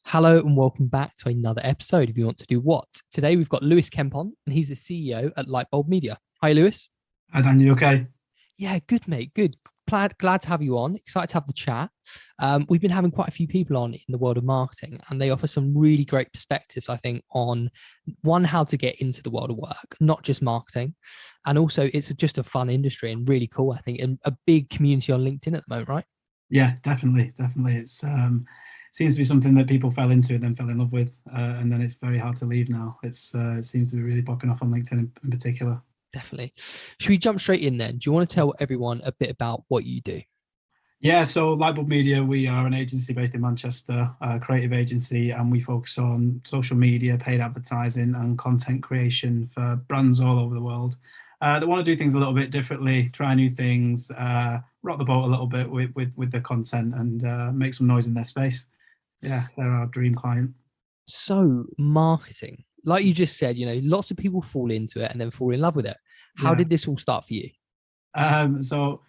Hello and welcome back to another episode of You Want to Do What. Today we've got Lewis Kemp on, and he's the CEO at Lightbulb Media. Hi, Lewis. Hi, Dan, you okay? Yeah, good, mate. Good. Glad to have you on. Excited to have the chat. We've been having quite a few people on in the world of marketing, and they offer some really great perspectives, I think, on one, how to get into the world of work, not just marketing. And also, it's just a fun industry and really cool, I think, and a big community on LinkedIn at the moment, right? Yeah, definitely. Seems to be something that people fell into and then fell in love with, and then it's very hard to leave now. It seems to be really popping off on LinkedIn in particular. Definitely. Should we jump straight in then? Do you want to tell everyone a bit about what you do? Yeah, so Lightbulb Media, we are an agency based in Manchester, a creative agency, and we focus on social media, paid advertising, and content creation for brands all over the world that want to do things a little bit differently, try new things, rock the boat a little bit with the content, and make some noise in their space. Yeah, they're our dream client. So, marketing, like you just said, lots of people fall into it and then fall in love with it. How Yeah. did this all start for you? So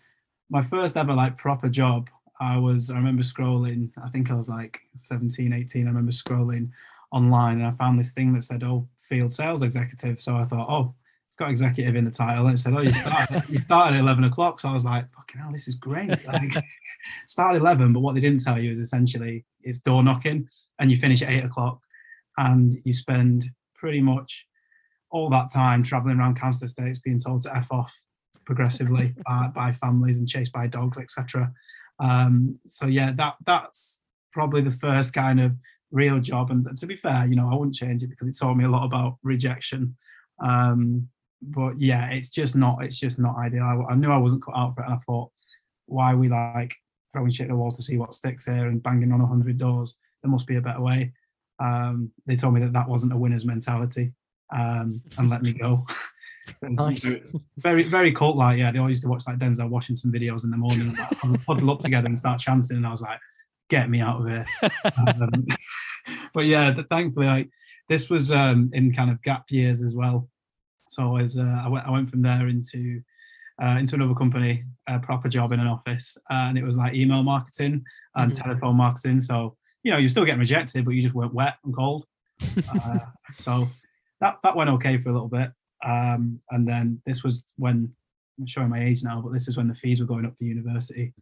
my first ever like proper job, I remember scrolling, I think I was like 17, 18. I remember scrolling online and I found this thing that said, oh, field sales executive. So I thought, oh, it's got executive in the title. And it said, oh, you started at 11 o'clock. So I was like, fucking hell, this is great. Like, start at 11, but what they didn't tell you is essentially it's door knocking and you finish at 8 o'clock and you spend pretty much all that time traveling around council estates being told to F off progressively by families and chased by dogs, etc. So yeah, that's probably the first kind of real job. And to be fair, I wouldn't change it because it taught me a lot about rejection. But yeah, it's just not ideal. I knew I wasn't cut out for it, and I thought, why are we like throwing shit at the wall to see what sticks here and banging on 100 doors? There must be a better way. They told me that wasn't a winner's mentality, and let me go. Nice. Very cult like. Yeah, they all used to watch like Denzel Washington videos in the morning and like, huddle up together and start chanting, and I was like, get me out of here. um, but yeah, thankfully, like this was in kind of gap years as well. So I went from there into another company, a proper job in an office, and it was like email marketing and Mhm. telephone marketing. So you're still getting rejected, but you just weren't wet and cold. Uh, so that went okay for a little bit. And then this was when, I'm showing my age now, but this is when the fees were going up for university.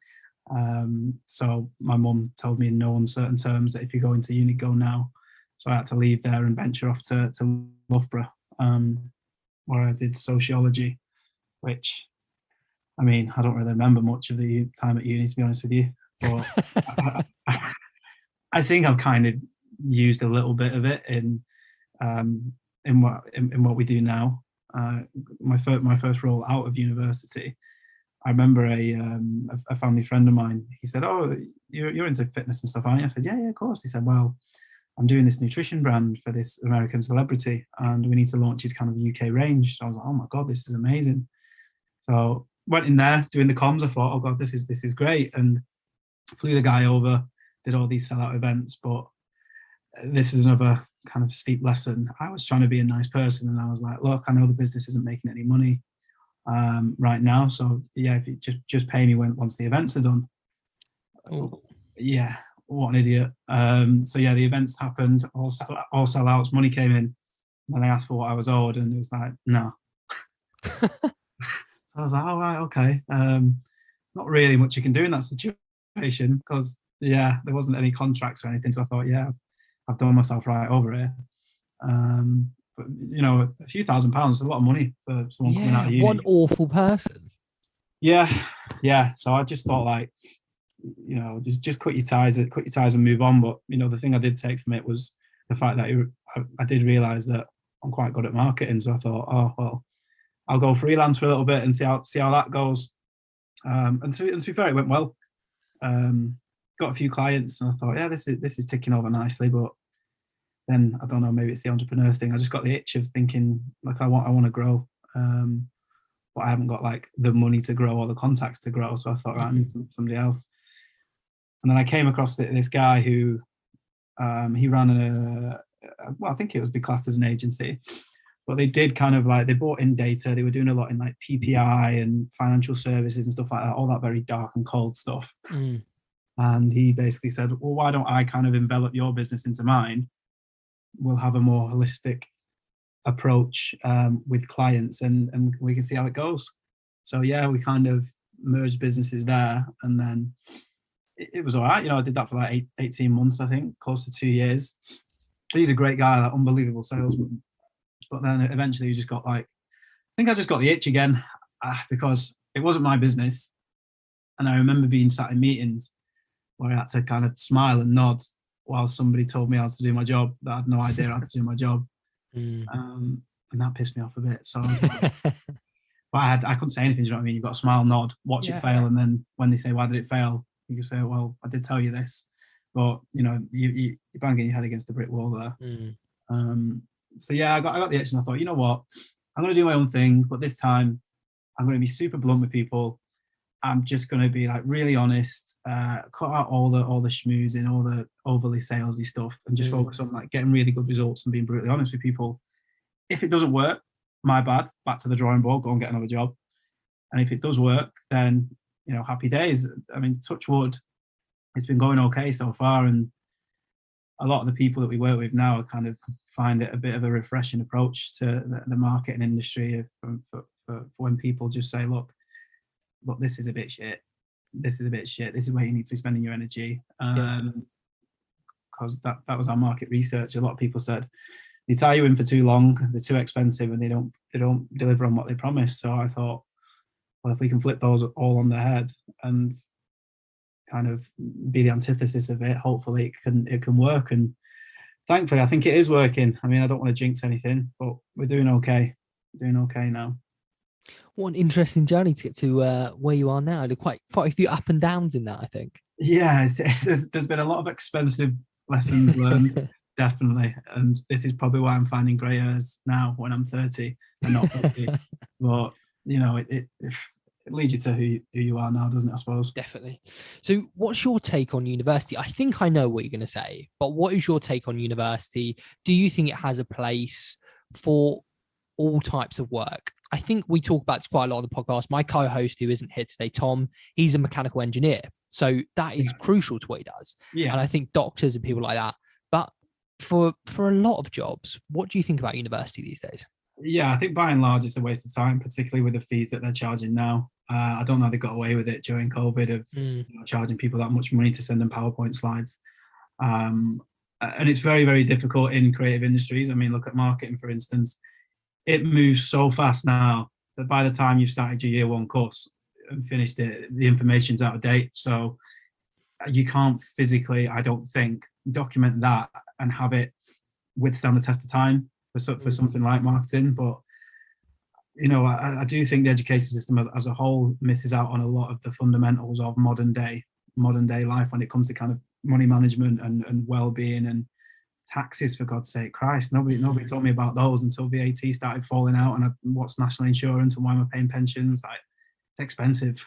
So my mum told me in no uncertain terms that if you go into uni, go now. So I had to leave there and venture off to Loughborough, where I did sociology, which, I mean, I don't really remember much of the time at uni, to be honest with you. But I think I've kind of used a little bit of it um, in what we do now. Uh, my first role out of university, I remember a family friend of mine. He said, "Oh, you're into fitness and stuff, aren't you?" I said, "Yeah, of course." He said, "Well, I'm doing this nutrition brand for this American celebrity, and we need to launch his kind of UK range." So I was like, "Oh my god, this is amazing!" So went in there doing the comms. I thought, "Oh god, this is great," and flew the guy over, did all these sellout events, but this is another kind of steep lesson. I was trying to be a nice person, and I was like, look, I know the business isn't making any money right now, so yeah, if you just pay me once the events are done. Oh, Yeah, what an idiot. So yeah, the events happened, all sellouts, money came in, and I asked for what I was owed, and it was like, no. So I was like, all right, okay. Not really much you can do in that situation because yeah, there wasn't any contracts or anything. So I thought, yeah, I've done myself right over here. But a few £1,000 is a lot of money for someone coming out yeah. of One uni. awful person. Yeah, yeah. So I just thought like, just cut your ties and move on. But the thing I did take from it was the fact that I did realize that I'm quite good at marketing. So I thought, oh well, I'll go freelance for a little bit and see how that goes. And to be fair, it went well. Um, got a few clients, and I thought, yeah, this is ticking over nicely. But then I don't know, maybe it's the entrepreneur thing. I just got the itch of thinking like I want to grow, but I haven't got like the money to grow or the contacts to grow. So I thought, right, I need Mhm. somebody else. And then I came across this guy who he ran well, I think it was be classed as an agency, but they did kind of like they bought in data. They were doing a lot in like PPI and financial services and stuff like that, all that very dark and cold stuff. Mm. And he basically said, well, why don't I kind of envelop your business into mine? We'll have a more holistic approach with clients, and we can see how it goes. So yeah, we kind of merged businesses there, and then it was all right. I did that for like 18 months, I think, close to 2 years. He's a great guy, like unbelievable salesman. But then eventually, you just got like, I think I just got the itch again because it wasn't my business, and I remember being sat in meetings where I had to kind of smile and nod while somebody told me how to do my job that I had no idea how to do my job. And that pissed me off a bit. So I was like, but I couldn't say anything. Do you know what I mean? You've got to smile, nod, watch it fail, and then when they say, "Why did it fail?" you can say, "Well, I did tell you this," but you're banging your head against the brick wall there. So yeah, I got the itch, and I thought, you know what, I'm going to do my own thing, but this time I'm going to be super blunt with people. I'm just going to be like really honest, cut out all the schmoozing, all the overly salesy stuff, and just focus on like getting really good results and being brutally honest with people. If it doesn't work, my bad, back to the drawing board, go and get another job. And if it does work, then happy days. I mean, touch wood, it's been going okay so far, and a lot of the people that we work with now kind of find it a bit of a refreshing approach to the marketing industry for when people just say, look, this is a bit shit. This is a bit shit. This is where you need to be spending your energy. Because that was our market research. A lot of people said they tie you in for too long, they're too expensive, and they don't deliver on what they promise. So I thought, well, if we can flip those all on their head and kind of be the antithesis of it, hopefully it can work. And thankfully, I think it is working. I mean, I don't want to jinx anything, but we're doing okay. We're doing okay now. What an interesting journey to get to where you are now. There's quite a few up and downs in that, I think. Yeah, there's been a lot of expensive lessons learned, definitely. And this is probably why I'm finding grey hairs now when I'm 30 and not 50. But, it leads you to who you are now, doesn't it, I suppose? Definitely. So what's your take on university? I think I know what you're going to say, but what is your take on university? Do you think it has a place for all types of work? I think we talk about this quite a lot on the podcast. My co-host, who isn't here today, Tom, he's a mechanical engineer. So that is crucial to what he does. Yeah. And I think doctors and people like that. But for a lot of jobs, what do you think about university these days? Yeah, I think by and large it's a waste of time, particularly with the fees that they're charging now. I don't know how they got away with it during COVID of charging people that much money to send them PowerPoint slides. And it's very, very difficult in creative industries. I mean, look at marketing, for instance. It moves so fast now that by the time you've started your year one course and finished it, the information's out of date. So you can't physically, I don't think, document that and have it withstand the test of time for something like marketing. But I do think the education system as a whole misses out on a lot of the fundamentals of modern day life when it comes to kind of money management and well-being and taxes, for God's sake. Christ, nobody told me about those until VAT started falling out, and what's national insurance and why am I paying pensions? Like, it's expensive.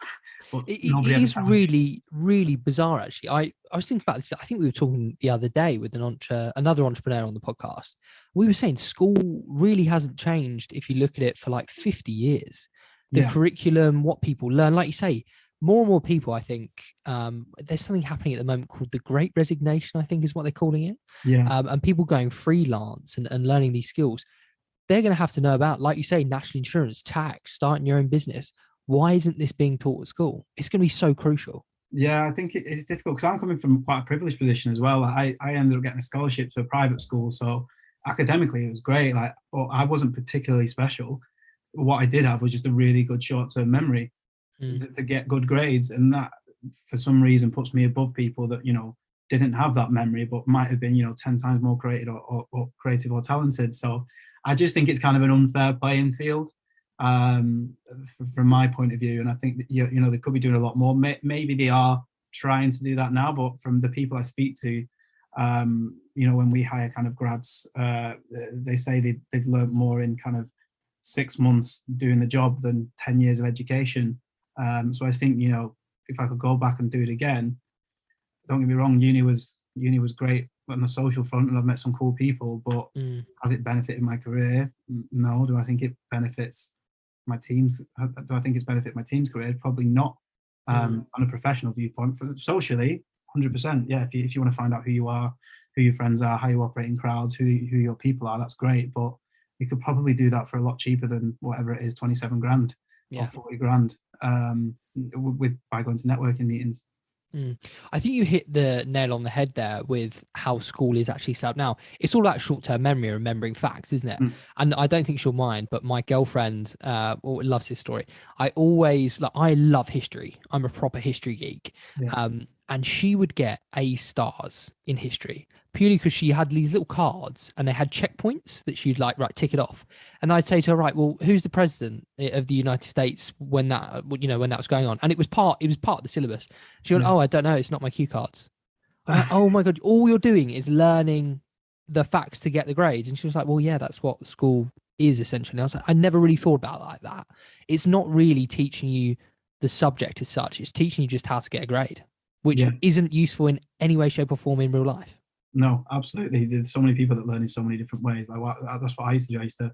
But it is really, really bizarre, actually. I was thinking about this. I think we were talking the other day with another entrepreneur on the podcast. We were saying school really hasn't changed if you look at it for like 50 years. The curriculum, what people learn, like you say, more and more people, I think, there's something happening at the moment called the Great Resignation, I think is what they're calling it. And people going freelance and learning these skills, they're going to have to know about, like you say, national insurance, tax, starting your own business. Why isn't this being taught at school? It's going to be so crucial. Yeah, I think it's difficult because I'm coming from quite a privileged position as well. I ended up getting a scholarship to a private school, so academically it was great. Like, I wasn't particularly special. What I did have was just a really good short-term memory to get good grades, and that for some reason puts me above people that didn't have that memory but might have been 10 times more creative or creative or talented. So I just think it's kind of an unfair playing field from my point of view, and I think that, they could be doing a lot more. Maybe they are trying to do that now, but from the people I speak to, when we hire kind of grads, they say they've learned more in kind of 6 months doing the job than 10 years of education. So I think, if I could go back and do it again, don't get me wrong, uni was great on the social front, and I've met some cool people, but has it benefited my career? No. Do I think it benefits my team's? Do I think it's benefited my team's career? Probably not. On a professional viewpoint, socially, 100%. Yeah, if you want to find out who you are, who your friends are, how you operate in crowds, who your people are, that's great. But you could probably do that for a lot cheaper than whatever it is, 27 grand or Yeah. 40 grand by going to networking meetings. I think you hit the nail on the head there with how school is actually set up now. It's all about short-term memory, remembering facts, isn't it? Mm. And I don't think she'll mind, but my girlfriend loves this story. I love history. I'm a proper history geek. Yeah. And she would get A stars in history purely because she had these little cards and they had checkpoints that she'd like, right, tick it off. And I'd say to her, right, well, who's the president of the United States when that was going on? And it was part of the syllabus. She went, Yeah. oh, I don't know. It's not my cue cards. I'm like, oh my God, all you're doing is learning the facts to get the grades. And she was like, well, yeah, that's what school is essentially. And I was like, I never really thought about it like that. It's not really teaching you the subject as such. It's teaching you just how to get a grade, which isn't useful in any way, shape or form in real life. No, absolutely. There's so many people that learn in so many different ways. Like that's what I used to do. I used to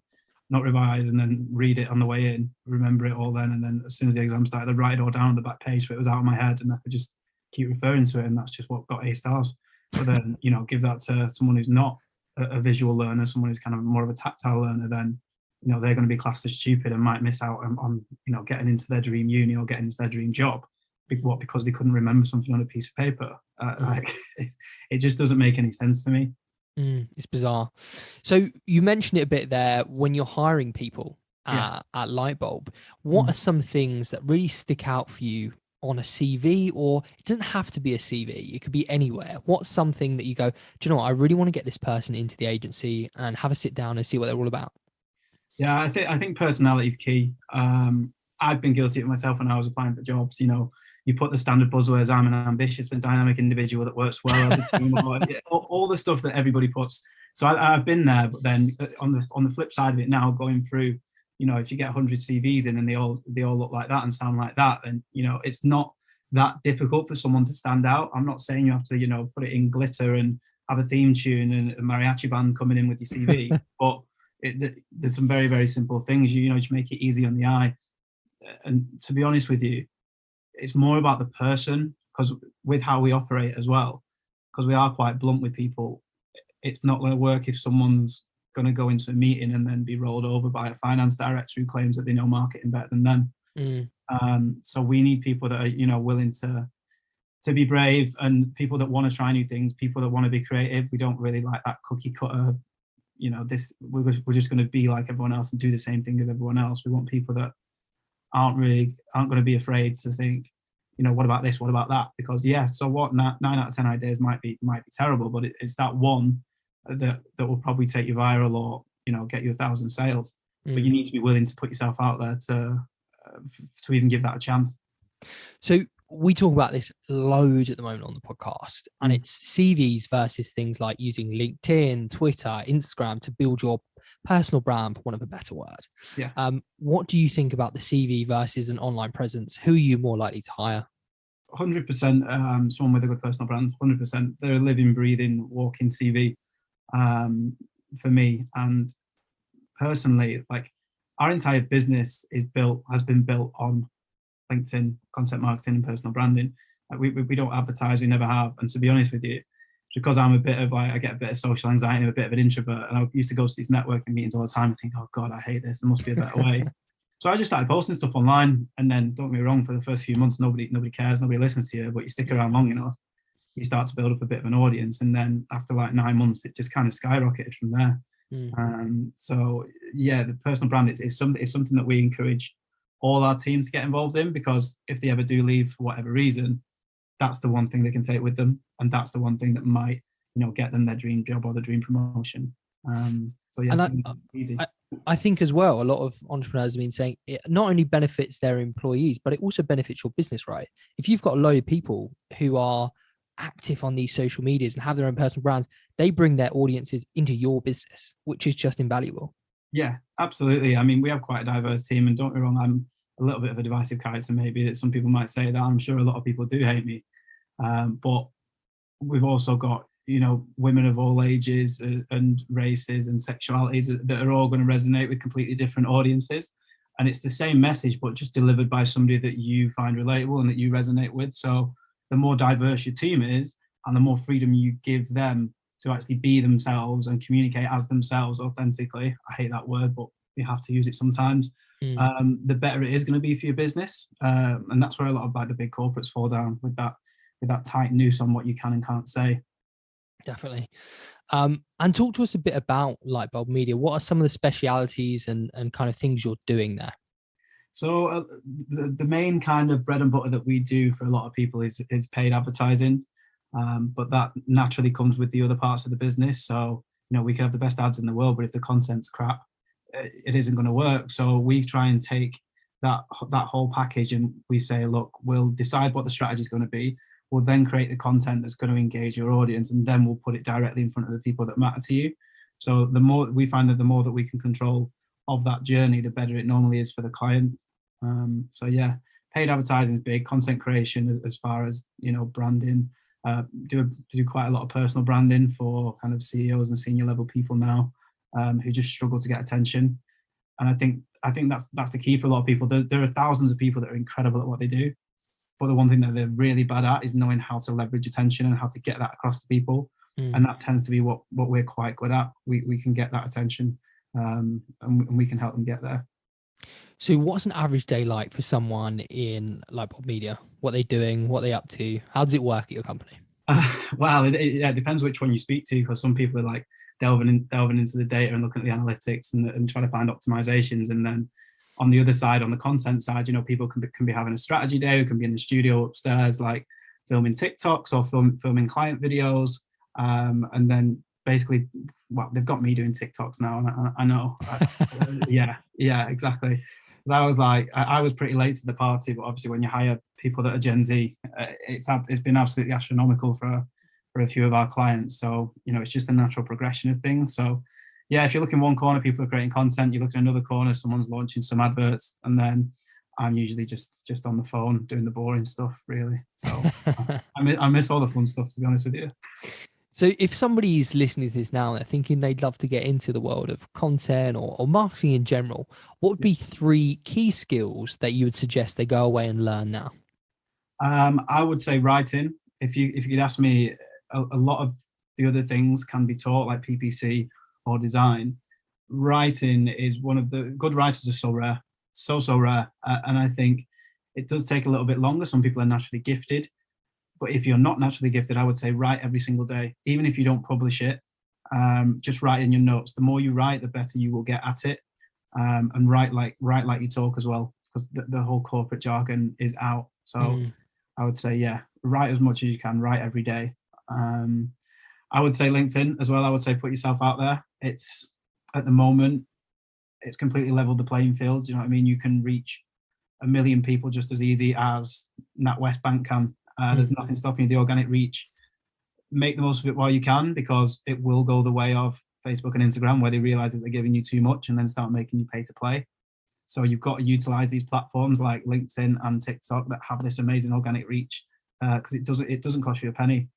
not revise and then read it on the way in, remember it all then, and then as soon as the exam started, I'd write it all down on the back page so it was out of my head and I could just keep referring to it, and that's just what got A stars. But then, give that to someone who's not a visual learner, someone who's kind of more of a tactile learner, then they're going to be classed as stupid and might miss out on getting into their dream uni or getting into their dream job. Because they couldn't remember something on a piece of paper. It just doesn't make any sense to me. It's bizarre. So you mentioned it a bit there when you're hiring people at Lightbulb. What are some things that really stick out for you on a CV? Or it doesn't have to be a CV, it could be anywhere. What's something that you go, do you know what, I really want to get this person into the agency and have a sit down and see what they're all about? Yeah, I think personality is key. I've been guilty of it myself when I was applying for jobs. You put the standard buzzwords, I'm an ambitious and dynamic individual that works well as a team, all the stuff that everybody puts. So I've been there, but then on the flip side of it now, going through, if you get 100 CVs in and they all look like that and sound like that, then, it's not that difficult for someone to stand out. I'm not saying you have to, put it in glitter and have a theme tune and a mariachi band coming in with your CV, but there's some very, very simple things, just make it easy on the eye. And to be honest with you, it's more about the person, because with how we operate as well, because we are quite blunt with people, it's not going to work if someone's going to go into a meeting and then be rolled over by a finance director who claims that they know marketing better than them. So we need people that are, willing to be brave, and people that want to try new things, people that want to be creative. We don't really like that cookie cutter, we're just going to be like everyone else and do the same thing as everyone else. We want people that aren't going to be afraid to think, what about this, what about that? Because so what, 9 out of 10 ideas might be terrible, but it's that one that will probably take you viral or get you 1,000 sales. But you need to be willing to put yourself out there to even give that a chance. So we talk about this loads at the moment on the podcast, and it's CVs versus things like using LinkedIn, Twitter, Instagram to build your personal brand, for want of a better word. Yeah. What do you think about the CV versus an online presence? Who are you more likely to hire? 100% someone with a good personal brand. 100%. They're a living, breathing, walking CV for me. And personally, like, our entire business has been built on LinkedIn, content marketing, and personal branding. Like, we don't advertise, we never have. And to be honest with you, because I'm I get a bit of social anxiety, I'm a bit of an introvert, and I used to go to these networking meetings all the time and think, oh God, I hate this. There must be a better way. So I just started posting stuff online, and then, don't get me wrong, for the first few months, nobody cares, nobody listens to you, but you stick around long enough, you start to build up a bit of an audience, and then after like 9 months, it just kind of skyrocketed from there. So yeah, the personal brand is something that we encourage all our teams to get involved in, because if they ever do leave for whatever reason, that's the one thing they can take with them, and that's the one thing that might get them their dream job or their dream promotion. So yeah, and easy. I think as well, a lot of entrepreneurs have been saying it not only benefits their employees, but it also benefits your business, right? If you've got a load of people who are active on these social medias and have their own personal brands, they bring their audiences into your business, which is just invaluable. Yeah, absolutely. I mean, we have quite a diverse team, and don't get me wrong, I'm a little bit of a divisive character, maybe, that some people might say that. I'm sure a lot of people do hate me. But we've also got, women of all ages and races and sexualities that are all going to resonate with completely different audiences. And it's the same message, but just delivered by somebody that you find relatable and that you resonate with. So the more diverse your team is, and the more freedom you give them to actually be themselves and communicate as themselves authentically. I hate that word, but you have to use it sometimes. The better it is going to be for your business, and that's where a lot of like the big corporates fall down with that tight noose on what you can and can't say. Definitely. And talk to us a bit about Lightbulb Media. What are some of the specialities and kind of things you're doing there? So the main kind of bread and butter that we do for a lot of people is paid advertising, but that naturally comes with the other parts of the business. So we can have the best ads in the world, but if the content's crap, it isn't going to work. So we try and take that whole package and we say, look, we'll decide what the strategy is going to be. We'll then create the content that's going to engage your audience, and then we'll put it directly in front of the people that matter to you. So the more we find that the more that we can control of that journey, the better it normally is for the client. So yeah, paid advertising is big. Content creation, as far as branding. Do quite a lot of personal branding for kind of CEOs and senior level people now, who just struggle to get attention. And I think that's the key for a lot of people. There are thousands of people that are incredible at what they do, but the one thing that they're really bad at is knowing how to leverage attention and how to get that across to people. And that tends to be what we're quite good at. We can get that attention, and we can help them get there. So what's an average day like for someone in Lightbulb Media? What are they doing? What are they up to? How does it work at your company? Well, it depends which one you speak to, because some people are like delving into the data and looking at the analytics and trying to find optimizations. And then on the other side, on the content side, people can be having a strategy day, who can be in the studio upstairs, like filming TikToks or filming client videos. And then basically, well, they've got me doing TikToks now, and I know. Yeah, exactly. I was like, I was pretty late to the party, but obviously when you hire people that are Gen Z, it's been absolutely astronomical for a few of our clients. So it's just a natural progression of things. So yeah, if you look in one corner, people are creating content. You look in another corner, someone's launching some adverts, and then I'm usually just on the phone doing the boring stuff, really. So I miss all the fun stuff, to be honest with you. So if somebody's listening to this now and they're thinking they'd love to get into the world of content or marketing in general, what would be 3 key skills that you would suggest they go away and learn now? I would say writing. If you could ask me, a lot of the other things can be taught, like PPC or design. Writing is one of the good writers are so rare, so rare, and I think it does take a little bit longer. Some people are naturally gifted. But if you're not naturally gifted, I would say write every single day, even if you don't publish it. Just write in your notes. The more you write, the better you will get at it. And write like you talk as well, because the whole corporate jargon is out. So I would say, yeah, write as much as you can. Write every day. I would say LinkedIn as well. I would say put yourself out there. It's at the moment, it's completely leveled the playing field. Do you know what I mean? You can reach 1 million people just as easy as NatWest Bank can. There's nothing stopping the organic reach. Make the most of it while you can, because it will go the way of Facebook and Instagram, where they realize that they're giving you too much and then start making you pay to play. So you've got to utilize these platforms like LinkedIn and TikTok that have this amazing organic reach, because it doesn't cost you a penny.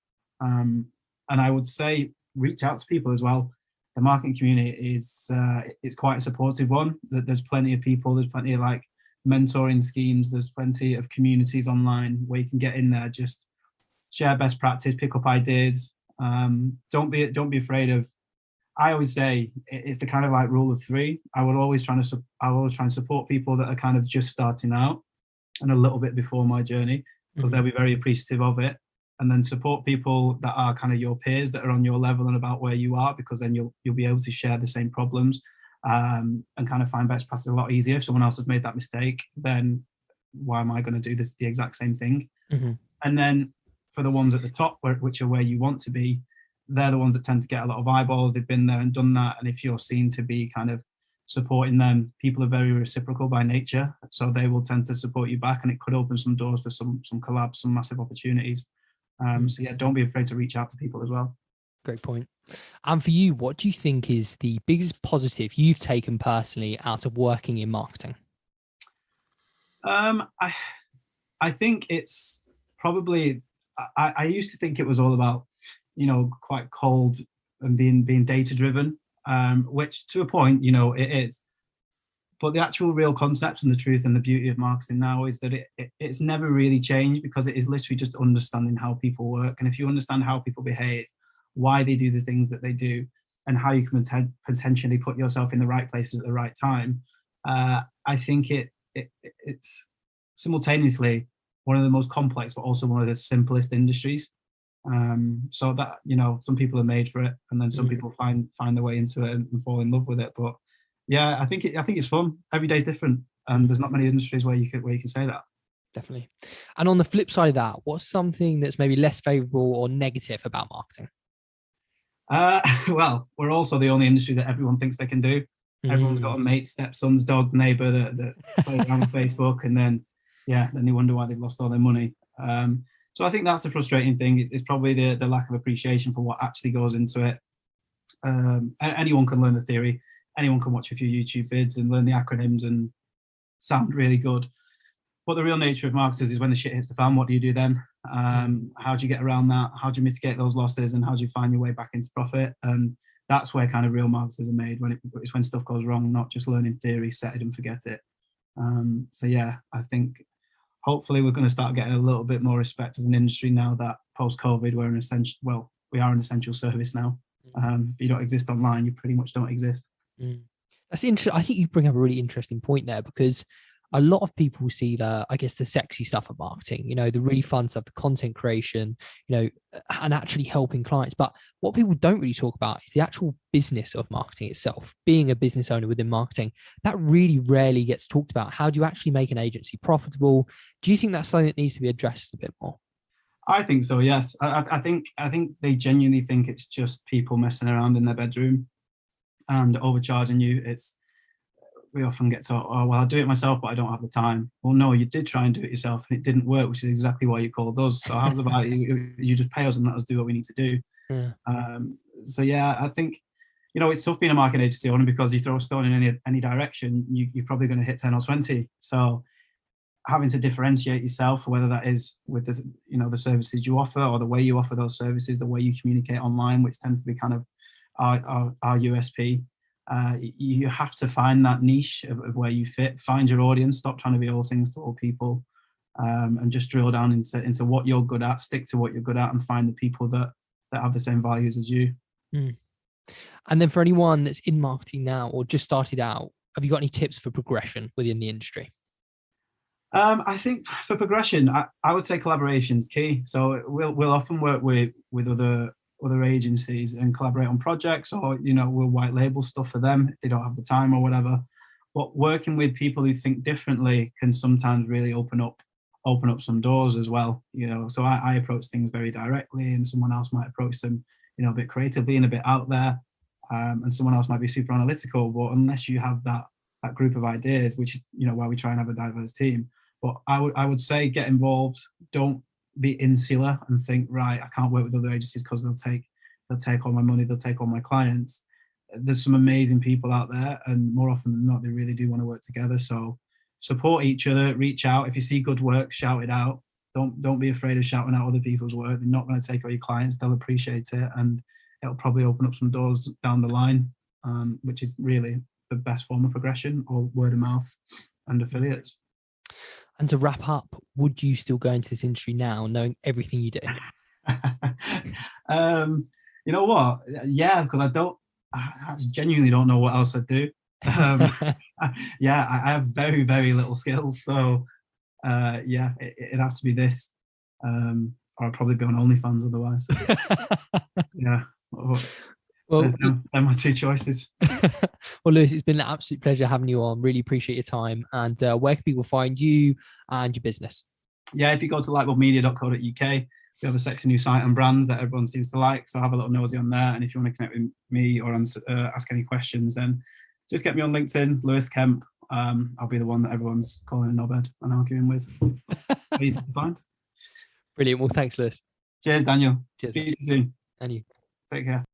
And I would say reach out to people as well. The marketing community is it's quite a supportive one. There's plenty of people. There's plenty of like mentoring schemes. There's plenty of communities online where you can get in there, just share best practice, pick up ideas. Don't be afraid of. I always say it's the kind of like rule of 3. I will always try and support people that are kind of just starting out and a little bit before my journey, because they'll be very appreciative of it. And then support people that are kind of your peers, that are on your level and about where you are, because then you'll be able to share the same problems. And kind of find best practice a lot easier. If someone else has made that mistake, then why am I going to do the exact same thing? And then for the ones at the top, which are where you want to be, they're the ones that tend to get a lot of eyeballs. They've been there and done that. And if you're seen to be kind of supporting them, people are very reciprocal by nature. So they will tend to support you back, and it could open some doors for some collabs, some massive opportunities. So yeah, don't be afraid to reach out to people as well. Great point. And for you, what do you think is the biggest positive you've taken personally out of working in marketing? I think it's probably, I used to think it was all about, quite cold and being data driven, which to a point, it is. But the actual real concept and the truth and the beauty of marketing now is that it's never really changed, because it is literally just understanding how people work. And if you understand how people behave, why they do the things that they do, and how you can potentially put yourself in the right places at the right time, I think it's simultaneously one of the most complex, but also one of the simplest industries. So that, some people are made for it, and then some people find their way into it and fall in love with it. But yeah, I think it's fun. Every day's different, and there's not many industries where you can say that. Definitely. And on the flip side of that, what's something that's maybe less favorable or negative about marketing? Well, we're also the only industry that everyone thinks they can do. Everyone's got a mate, stepson's dog, neighbor that plays around on Facebook, and then they wonder why they've lost all their money. So I think that's the frustrating thing. It's probably the lack of appreciation for what actually goes into it. Anyone can learn the theory. Anyone can watch a few YouTube vids and learn the acronyms and sound really good. But the real nature of marketers is when the shit hits the fan, what do you do then? How do you get around that? How do you mitigate those losses? And how do you find your way back into profit? And that's where kind of real marketers are made, it's when stuff goes wrong, not just learning theory, set it and forget it. So yeah, I think hopefully we're going to start getting a little bit more respect as an industry now that post-COVID we are an essential service now. If you don't exist online, you pretty much don't exist. That's interesting. I think you bring up a really interesting point there, because a lot of people see the sexy stuff of marketing, the really fun stuff, the content creation, and actually helping clients. But what people don't really talk about is the actual business of marketing itself. Being a business owner within marketing, that really rarely gets talked about. How do you actually make an agency profitable? Do you think that's something that needs to be addressed a bit more? I think so, yes. I think they genuinely think it's just people messing around in their bedroom and overcharging you. We often get told, oh, well, I'll do it myself, but I don't have the time. Well, no, you did try and do it yourself and it didn't work, which is exactly why you called us. So how about you just pay us and let us do what we need to do? Yeah. So yeah, I think, it's tough being a marketing agency owner, because you throw a stone in any direction, you're probably going to hit 10 or 20. So having to differentiate yourself, whether that is with the services you offer, or the way you offer those services, the way you communicate online, which tends to be kind of our USP. You have to find that niche of where you fit, find your audience, stop trying to be all things to all people, and just drill down into what you're good at, stick to what you're good at, and find the people that have the same values as you. And then for anyone that's in marketing now or just started out, have you got any tips for progression within the industry? I think for progression, I would say collaboration is key. So we'll often work with other agencies and collaborate on projects, or we'll white label stuff for them if they don't have the time or whatever. But working with people who think differently can sometimes really open up some doors as well. So I approach things very directly, and someone else might approach them a bit creatively and a bit out there, and someone else might be super analytical. But unless you have that group of ideas, which why we try and have a diverse team. But I would say get involved. Don't be insular and think, right, I can't work with other agencies because they'll take all my money, they'll take all my clients. There's some amazing people out there, and more often than not, they really do want to work together. So support each other, reach out. If you see good work, shout it out. Don't be afraid of shouting out other people's work. They're not going to take all your clients. They'll appreciate it, and it'll probably open up some doors down the line, which is really the best form of progression, or word of mouth and affiliates. And to wrap up, would you still go into this industry now, knowing everything you do? You know what? Yeah, because I genuinely don't know what else I'd do. I have very, very little skills. So it'd have to be this, or I'd probably be on OnlyFans otherwise. Yeah. Well, they're my two choices. Well, Lewis, it's been an absolute pleasure having you on. Really appreciate your time. And where can people find you and your business? Yeah, if you go to lightbulbmedia.co.uk, we have a sexy new site and brand that everyone seems to like. So have a little nosy on there. And if you want to connect with me or ask any questions, then just get me on LinkedIn, Lewis Kemp. I'll be the one that everyone's calling a knobhead and arguing with. Easy to find. Brilliant. Well, thanks, Lewis. Cheers, Daniel. Cheers. Speak to you soon. And you. Take care.